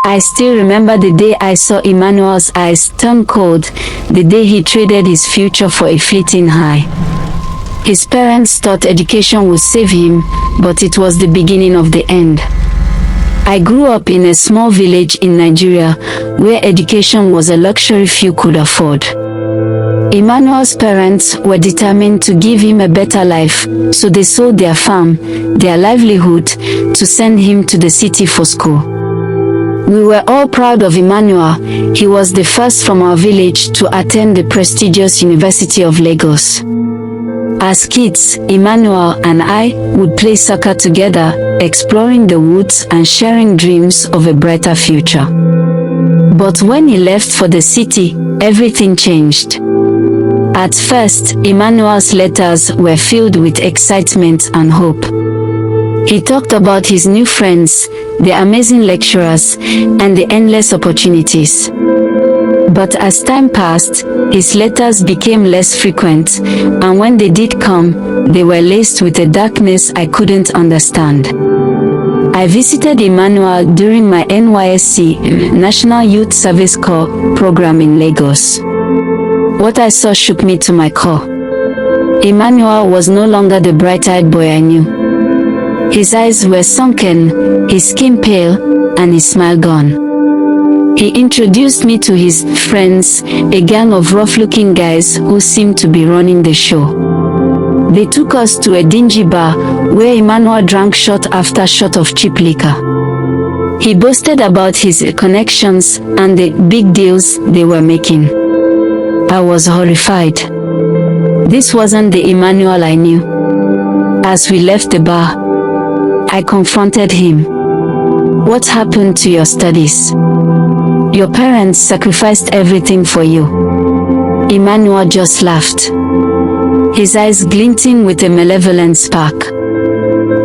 I still remember the day I saw Emmanuel's eyes turn cold, the day he traded his future for a fleeting high. His parents thought education would save him, but it was the beginning of the end. I grew up in a small village in Nigeria, where education was a luxury few could afford. Emmanuel's parents were determined to give him a better life, so they sold their farm, their livelihood, to send him to the city for school. We were all proud of Emmanuel. He was the first from our village to attend the prestigious University of Lagos. As kids, Emmanuel and I would play soccer together, exploring the woods and sharing dreams of a brighter future. But when he left for the city, everything changed. At first, Emmanuel's letters were filled with excitement and hope. He talked about his new friends, the amazing lecturers, and the endless opportunities. But as time passed, his letters became less frequent, and when they did come, they were laced with a darkness I couldn't understand. I visited Emmanuel during my NYSC, National Youth Service Corps program in Lagos. What I saw shook me to my core. Emmanuel was no longer the bright-eyed boy I knew. His eyes were sunken, his skin pale, and his smile gone. He introduced me to his friends, a gang of rough-looking guys who seemed to be running the show. They took us to a dingy bar, where Emmanuel drank shot after shot of cheap liquor. He boasted about his connections and the big deals they were making. I was horrified. This wasn't the Emmanuel I knew. As we left the bar, I confronted him. What happened to your studies? Your parents sacrificed everything for you. Emmanuel just laughed, his eyes glinting with a malevolent spark.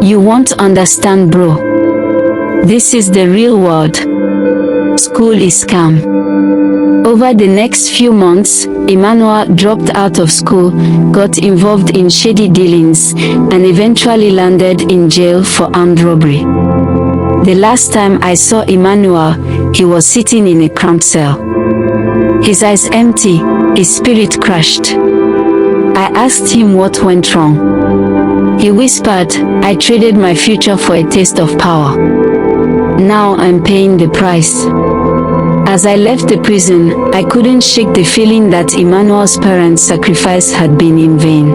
You won't understand, bro. This is the real world. School is scam. Over the next few months, Emmanuel dropped out of school, got involved in shady dealings, and eventually landed in jail for armed robbery. The last time I saw Emmanuel, he was sitting in a cramped cell. His eyes empty, his spirit crushed. I asked him what went wrong. He whispered, I traded my future for a taste of power. Now I'm paying the price. As I left the prison, I couldn't shake the feeling that Emmanuel's parents' sacrifice had been in vain.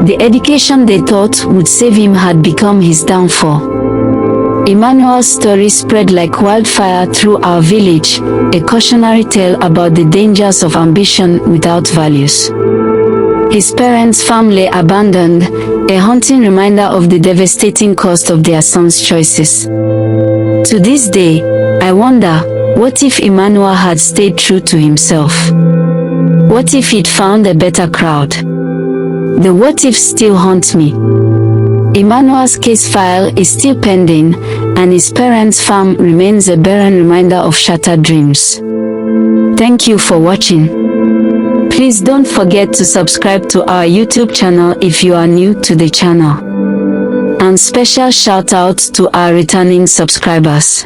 The education they thought would save him had become his downfall. Emmanuel's story spread like wildfire through our village, a cautionary tale about the dangers of ambition without values. His parents' farm lay abandoned, a haunting reminder of the devastating cost of their sons' choices. To this day, I wonder, what if Emmanuel had stayed true to himself? What if he'd found a better crowd? The what if still haunts me. Emmanuel's case file is still pending, and his parents' farm remains a barren reminder of shattered dreams. Thank you for watching. Please don't forget to subscribe to our YouTube channel if you are new to the channel. And special shout out to our returning subscribers.